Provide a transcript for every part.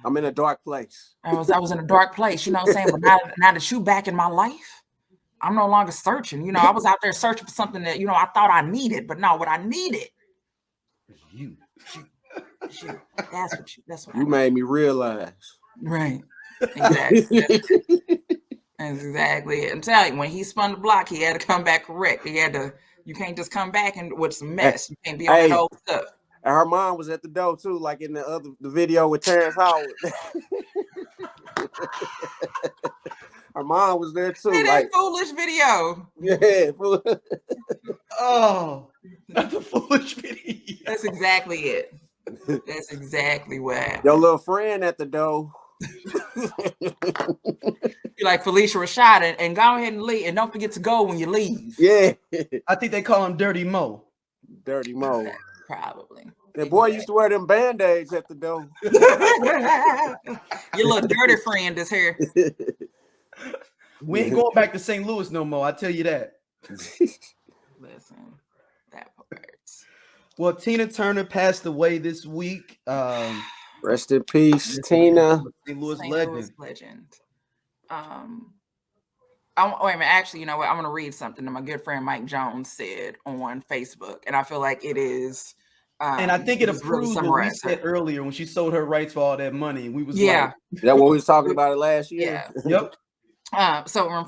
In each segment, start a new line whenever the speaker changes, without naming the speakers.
I'm in a dark place.
I was in a dark place, you know what I'm saying? But now that you back in my life, I'm no longer searching. You know, I was out there searching for something that, you know, I thought I needed, but no, what I needed
It's you.
That's what
You made me realize.
Right. Exactly. That's exactly it. I'm telling you, when he spun the block, he had to come back correct. You can't just come back and with some mess. You can't be on that old stuff.
And her mom was at the door too, like in the video with Terrence Howard. Her mom was there too.
Hey,
like
that foolish video.
Yeah.
Oh, that's a foolish video.
That's exactly it. That's exactly what happened.
Your little friend at the door.
You're like Felicia Rashad and go ahead and leave. And don't forget to go when you leave.
Yeah.
I think they call him Dirty Mo.
Dirty Mo.
Probably.
That boy used to wear them Band-Aids at the door.
Your little dirty friend is here.
We ain't going back to St. Louis no more. I tell you that.
Listen, that hurts.
Well, Tina Turner passed away this week.
Rest in peace, Tina.
St. Louis legend.
Wait a minute. Actually, you know what? I'm going to read something that my good friend Mike Jones said on Facebook, and I feel like it is.
And I think it approves
really
what we said earlier when she sold her rights for all that money. We was
like,
that what we was talking about it last year.
Yeah. Yep. So in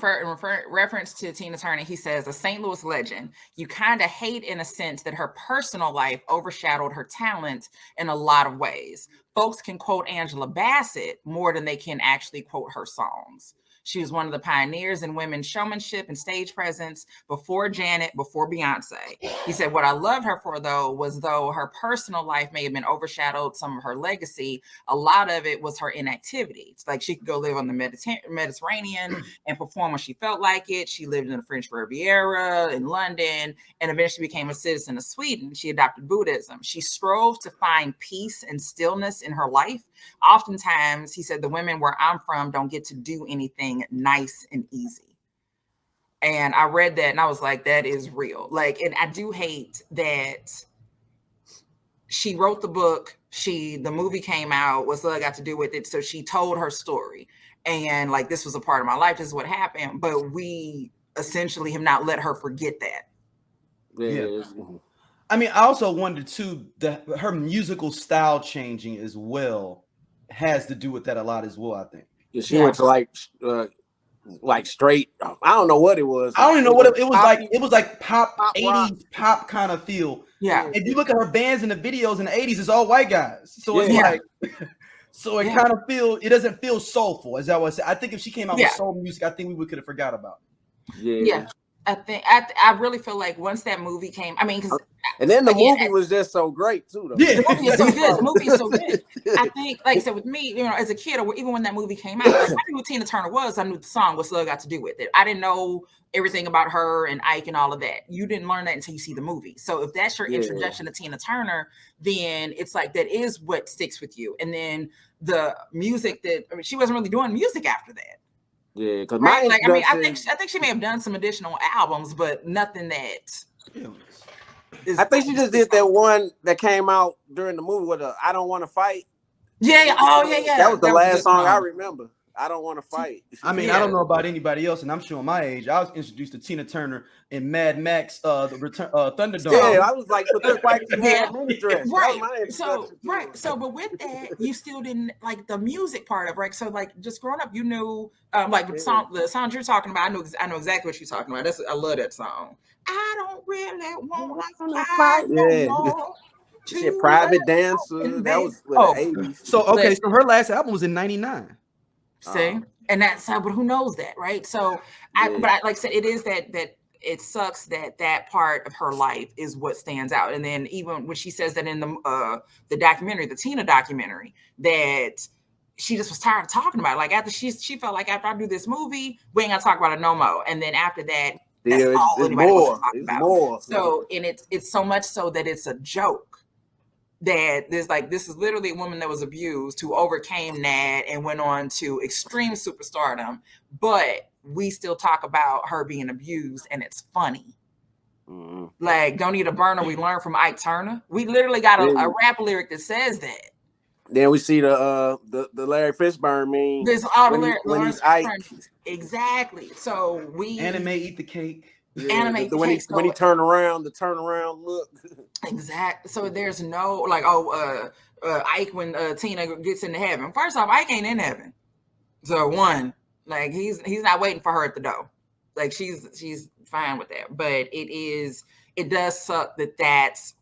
reference to Tina Turner, he says, a St. Louis legend, you kind of hate in a sense that her personal life overshadowed her talent in a lot of ways. Folks can quote Angela Bassett more than they can actually quote her songs. She was one of the pioneers in women's showmanship and stage presence before Janet, before Beyonce. He said, what I loved her for, though her personal life may have been overshadowed some of her legacy, a lot of it was her inactivity. It's like she could go live on the Mediterranean and perform when she felt like it. She lived in the French Riviera, in London, and eventually became a citizen of Sweden. She adopted Buddhism. She strove to find peace and stillness in her life. Oftentimes, he said, the women where I'm from don't get to do anything nice and easy. And I read that and I was like, that is real. Like, and I do hate that she wrote the book. The movie came out. What's love got to do with it? So she told her story. And like, this was a part of my life. This is what happened. But we essentially have not let her forget that.
Yeah. I mean, I also wonder too that her musical style changing as well has to do with that a lot as well. I think
she went to like straight. I don't know what it was.
I don't even know what it was like. It was like pop 80s pop kind of feel.
Yeah.
If you look at her bands in the videos in the 80s, it's all white guys. So it's like, so it kind of it doesn't feel soulful, as I was saying. I think if she came out with soul music, I think we could have forgot about it.
Yeah. I think I really feel like once that movie came, I mean, because
and then the movie was just so great too. Though.
Yeah, the movie is so good. The movie is so good. I think, like I said, with me, you know, as a kid, or even when that movie came out, like, I knew who Tina Turner was. I knew the song "What's Love Got to Do with It." I didn't know everything about her and Ike and all of that. You didn't learn that until you see the movie. So if that's your introduction to Tina Turner, then it's like that is what sticks with you. And then the music she wasn't really doing music after that.
Yeah, because
I think she may have done some additional albums, but nothing that.
I think she just did that one that came out during the movie with "I Don't Want to Fight."
Yeah. Oh, yeah.
That was the last song I remember. I don't want to fight.
I mean, I don't know about anybody else, and I'm showing my age. I was introduced to Tina Turner in Mad Max, the Return, Thunderdome.
Yeah, I was like, "Look like you had mini dress."
Right. So, but with that, you still didn't like the music part of it, right? So, like, just growing up, you knew, like the songs you're talking about. I know exactly what you're talking about. I love that song. I don't really want to fight no more.
Shit, Private Dancer. That was the 80s.
So okay, so her last album was in '99.
See, and that's but who knows that, right? So, but like I said, it is that it sucks that part of her life is what stands out. And then even when she says that in the documentary, the Tina documentary, that she just was tired of talking about it. Like after she felt like after I do this movie, we ain't gonna talk about it no more. And then after that, that's all anybody wants to talk about.
More.
So, and it's so much so that it's a joke. That there's like, this is literally a woman that was abused who overcame that and went on to extreme superstardom, but we still talk about her being abused and it's funny. Mm-hmm. Like, don't need a burner, we learned from Ike Turner. We literally got a rap lyric that says that.
Then we see the Larry Fishburne meme.
There's all
when he's Ike.
Exactly. So we
anime eat the cake.
Yeah,
animate the cake.
When he turn around, the turnaround look.
Exactly. So there's no like Ike when Tina gets into heaven. First off, Ike ain't in heaven. So one, like he's not waiting for her at the door. Like she's fine with that. But it does suck that's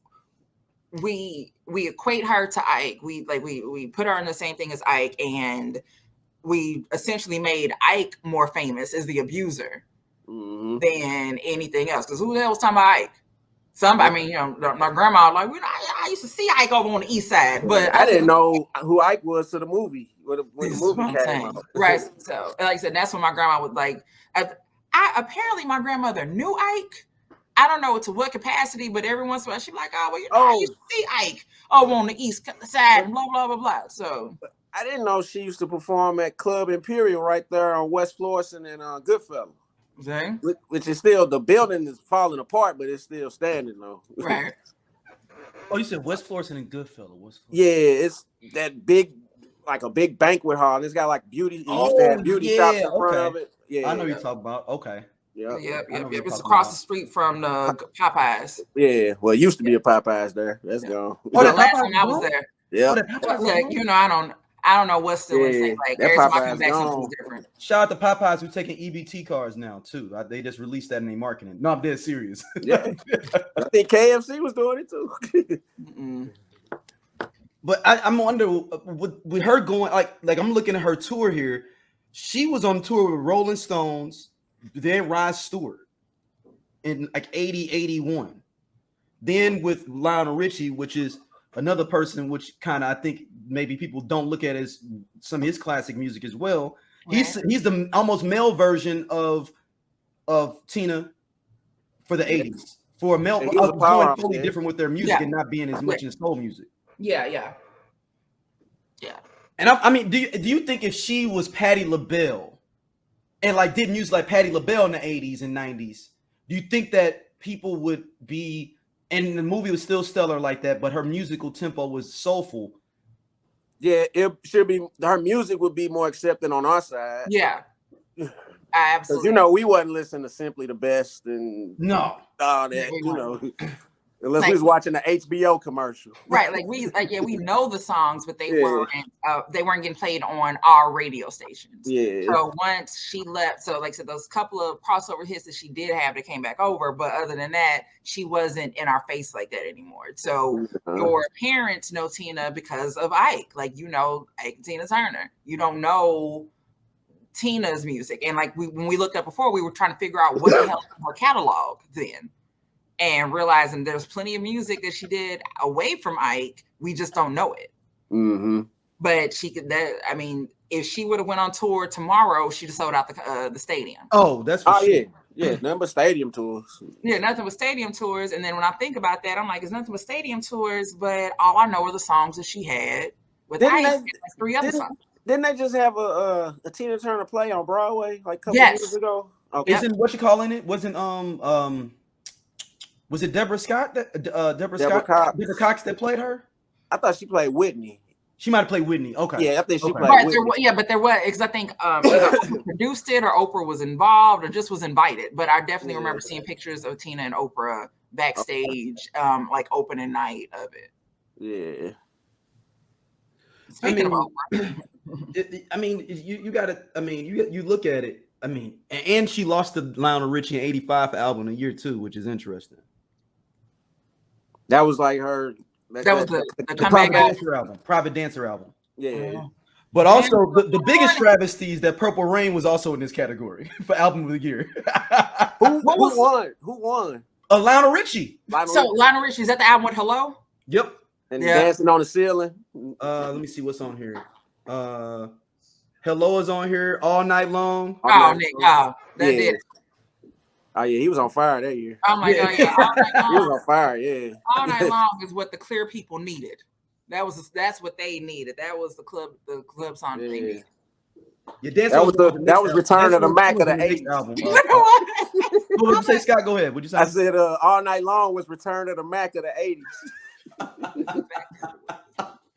we equate her to Ike. We put her in the same thing as Ike, and we essentially made Ike more famous as the abuser than anything else. Because who the hell was talking about Ike? Somebody, I mean, you know, my grandma like, I used to see Ike over on the east side, but
I didn't know who Ike was to the movie when the movie came out.
Right. So, like I said, that's when my grandma was like, apparently my grandmother knew Ike. I don't know to what capacity, but every once in a while she'd be like, oh, well, you know, I used to see Ike over on the east side and blah, blah, blah, blah. So
I didn't know she used to perform at Club Imperial right there on West Florissant and Goodfellas.
Okay.
Which is still, the building is falling apart, but it's still standing though.
Right.
Oh, you said West Florissant and Goodfellas.
Yeah, it's that big, like a big banquet hall. It's got like beauty. It used to have beauty shops in front of it. Yeah,
I know you're talking about. Okay.
Yep. It's across the street from the Popeyes.
Yeah, well, it used to be a Popeyes there. That's gone.
Oh, the last time I was there.
Yeah.
You know, I don't know what's still in state. Like every time I come back, something's different.
Shout out to Popeyes who's taking EBT cards now too. They just released that in their marketing. No, I'm dead serious.
Yeah, I think KFC was doing it too.
But I'm wondering with her going like I'm looking at her tour here. She was on tour with Rolling Stones, then Rod Stewart in like 80, 81. Then with Lionel Richie, which is another person which kind of I think maybe people don't look at as some of his classic music as well. Right. He's the almost male version of Tina for the 80s. For a male, going totally different with their music and not being as much in soul music.
Yeah.
And I mean, do you think if she was Patti LaBelle and like didn't use like Patti LaBelle in the 80s and 90s, do you think that people would be, and the movie was still stellar like that, but her musical tempo was soulful?
Yeah, it should be. Her music would be more accepted on our side.
Yeah, absolutely.
You know, we wasn't listening to Simply the Best and all that. You know, unless we was watching the HBO commercial.
Right, we know the songs, but they weren't getting played on our radio stations.
Yeah.
So once she left, so like I said, those couple of crossover hits that she did have that came back over, but other than that, she wasn't in our face like that anymore. So your parents know Tina because of Ike, like you know Ike and Tina Turner. You don't know Tina's music, and like when we looked up before, we were trying to figure out what the hell was her catalog then. And realizing there's plenty of music that she did away from Ike, we just don't know it. But she could. I mean, if she would have went on tour tomorrow, she'd have sold out the stadium.
Oh, that's for sure.
Yeah, nothing but stadium tours.
Yeah, nothing but stadium tours. And then when I think about that, I'm like, it's nothing but stadium tours. But all I know are the songs that she had with Ike and 3 other songs.
Didn't they just have a Tina Turner play on Broadway like a couple years ago? Okay.
Isn't what you calling it? Wasn't was it Deborah Scott Deborah Cox that played her?
I thought she played Whitney.
She might have played Whitney. Okay.
Yeah, I think she played Whitney.
But there was, because I think either Oprah produced it or Oprah was involved or just was invited. But I definitely remember seeing pictures of Tina and Oprah backstage, like opening night of it.
Yeah.
Speaking of Oprah.
You got to, you look at it. And she lost the Lionel Richie in '85 album in year 2, which is interesting.
That was like her.
That was the
Private Dancer album.
Yeah.
But also the biggest travesty is that Purple Rain was also in this category for album of the year.
Who won?
Lionel Richie.
Lionel Richie, is that the album with Hello?
Yep.
And Dancing on the Ceiling.
Let me see what's on here. Hello is on here all night long.
That did.
Oh yeah, he was on fire that year.
Oh my God, yeah. All night long.
He was on fire, yeah.
All Night Long is what the Clear people needed. That's what they needed. That was the club song they needed.
Yeah,
that was Return of the Mac of the 80s.
Album. What would you say, Scott? Go ahead. What'd you say?
I said All Night Long was Return of the Mac of the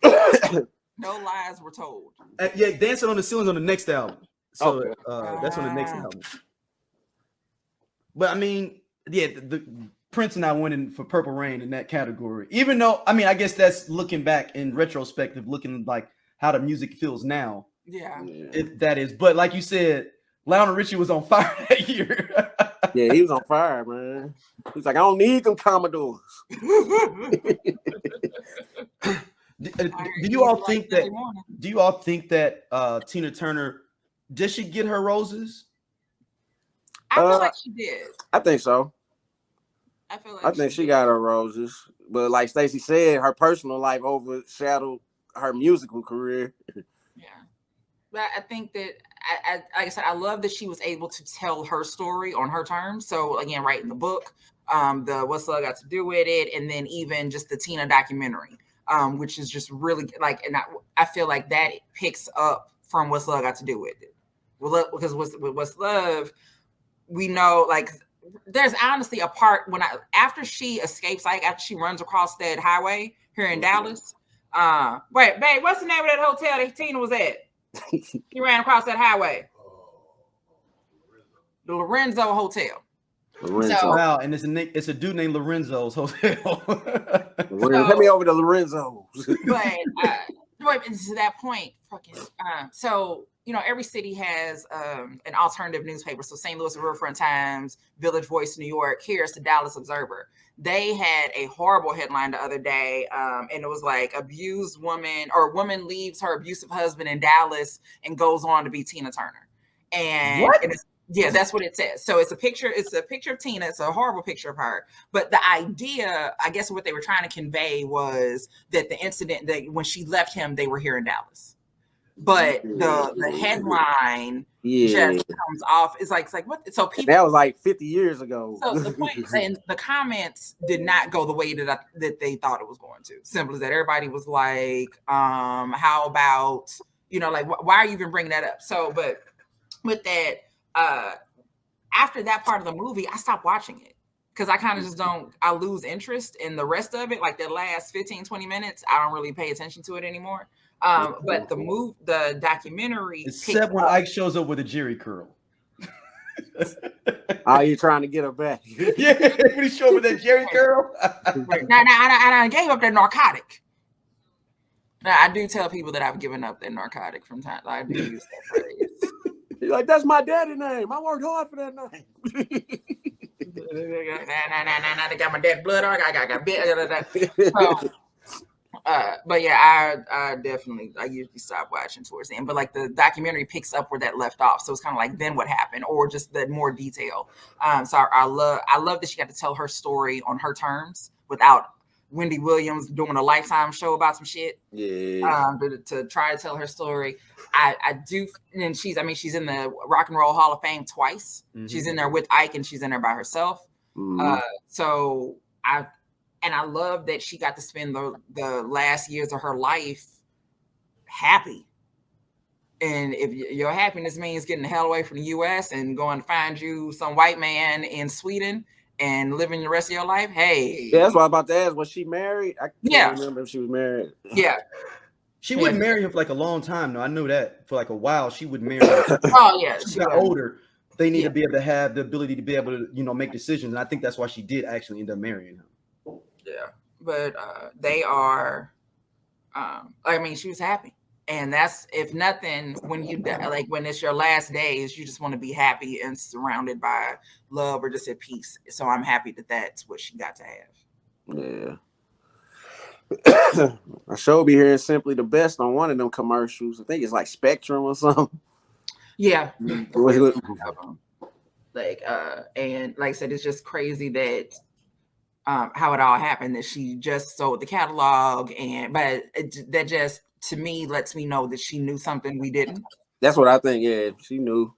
80s.
No lies were told.
Yeah, Dancing on the Ceiling's on the next album. So that's on the next album. But I mean, yeah, the Prince and I winning for Purple Rain in that category. Even though, I mean, I guess that's looking back in retrospective, looking like how the music feels now.
Yeah.
If that is. But like you said, Lionel Richie was on fire that year.
Yeah, he was on fire, man. He's like, I don't need them Commodores.
Do you all think that? Do you all think that Tina Turner, did she get her roses?
I feel like she did.
I think so.
I
think she got her roses, but like Stacey said, her personal life overshadowed her musical career.
Yeah, but I think that like I said, I love that she was able to tell her story on her terms. So again, writing the book, the What's Love Got to Do with It, and then even just the Tina documentary, which is just really like, and I feel like that picks up from What's Love Got to Do with It, because What's Love, we know like. There's honestly a part when after she escapes, like after she runs across that highway here in Dallas. Wait, babe, what's the name of that hotel that Tina was at? She ran across that highway. The Lorenzo Hotel.
So, wow, and it's a dude named Lorenzo's hotel.
Let me over to Lorenzo's.
But to that point, so you know, every city has an alternative newspaper. So St. Louis Riverfront Times, Village Voice, New York. Here's the Dallas Observer. They had a horrible headline the other day, and it was like abused woman or woman leaves her abusive husband in Dallas and goes on to be Tina Turner. And
what?
Yeah, that's what it says. So it's a picture of Tina. It's a horrible picture of her. But the idea, I guess what they were trying to convey was that the incident that when she left him, they were here in Dallas. But the headline just comes off. It's like what? So people,
that was like 50 years ago.
So the point and the comments did not go the way that they thought it was going to. Simple as that. Everybody was like, how about, you know, like why are you even bringing that up? So, but with that, after that part of the movie, I stopped watching it because I kind of just I lose interest in the rest of it. Like the last 15, 20 minutes, I don't really pay attention to it anymore. But the documentary,
except when Ike shows up with a jerry curl.
Are you trying to get her back?
Yeah, when he showed up with that jerry curl.
Right. Now, I gave up that narcotic. Now, I do tell people that I've given up that narcotic from time. I do use that phrase.
You're like, that's my daddy name. I worked hard for that name.
They got my dad's blood on. I got bit. But yeah, I definitely usually stop watching towards the end. But like the documentary picks up where that left off, so it's kind of like then what happened, or just the more detail. So I love that she got to tell her story on her terms without Wendy Williams doing a Lifetime show about some shit.
Yeah.
To try to tell her story. I do, and she's in the Rock and Roll Hall of Fame twice. Mm-hmm. She's in there with Ike, and she's in there by herself. Mm-hmm. So I love that she got to spend the last years of her life happy. And if your happiness means getting the hell away from the U.S. and going to find you some white man in Sweden and living the rest of your life, hey.
Yeah, that's what I was about to ask. Was she married? I can't remember if she was married.
Yeah.
She wouldn't marry him for like a long time. No, I knew that. For like a while, she would marry him.
Oh, yeah.
She got older. They need to be able to have the ability to be able to, you know, make decisions. And I think that's why she did actually end up marrying him.
Yeah. But they are, she was happy. And that's, if nothing, when it's your last days, you just want to be happy and surrounded by love or just at peace. So I'm happy that that's what she got to have.
Yeah. I sure be hearing Simply the Best on one of them commercials. I think it's like Spectrum or something.
Yeah. And like I said, it's just crazy that how it all happened, that she just sold the catalog, but that just, to me, lets me know that she knew something we didn't.
What I think. Yeah, she knew.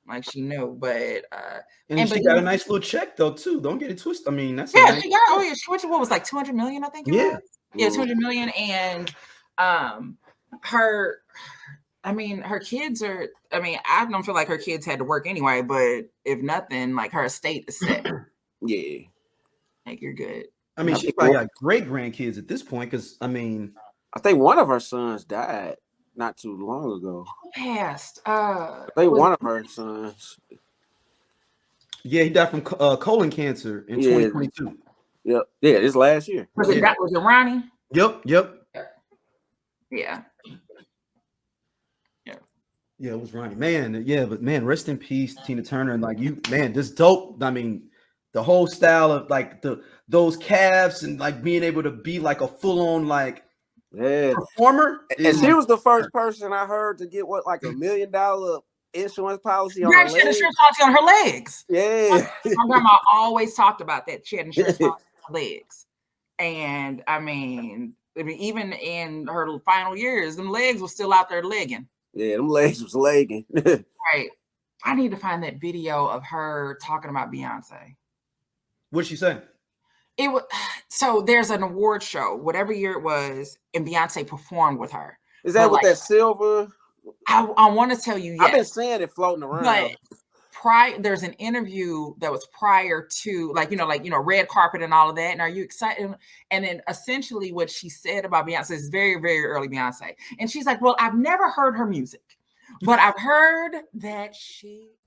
Like she knew, but
and she got a nice little check though too. Don't get it twisted. I mean, that's
she got. She what was like 200 million, I think.
Yeah,
200 million, and her kids are. I don't feel like her kids had to work anyway, but if nothing, like her estate is set.
Yeah,
like you're good.
I mean, she probably got great grandkids at this point, because
I think one of her sons died not too long ago.
Who passed?
I think one of her sons.
Yeah, he died from colon cancer in 2022.
Yep. Yeah, this last year.
Was it Ronnie?
Yep.
Yeah.
Yeah, it was Ronnie. Man, yeah, but man, rest in peace, Tina Turner. And like you, man, this dope. I mean, the whole style of like those calves and like being able to be like a full-on like performer.
And she was the first person I heard to get like $1 million insurance policy on her legs.
She had insurance policy on her legs.
Yeah.
My grandma always talked about that. She had insurance policy on her legs. And I mean, even in her final years, them legs were still out there legging.
Yeah, them legs was legging.
Right. I need to find that video of her talking about Beyonce.
What'd she say?
It was so there's an award show, whatever year it was, and Beyonce performed with her.
Is that with that silver?
I want to tell you, yes.
I've been seeing it floating around.
But there's an interview that was prior to red carpet and all of that. And are you excited? And then essentially what she said about Beyonce is very, very early Beyonce. And she's like, well, I've never heard her music, but I've heard that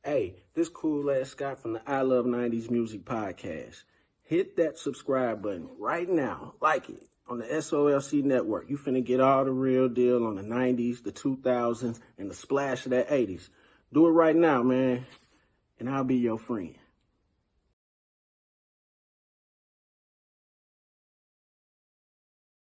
Hey, this cool ass Scott from the I Love 90s Music Podcast. Hit that subscribe button right now. Like it on the SOLC Network. You finna get all the real deal on the 90s, the 2000s, and the splash of that 80s. Do it right now, man. And I'll be your friend.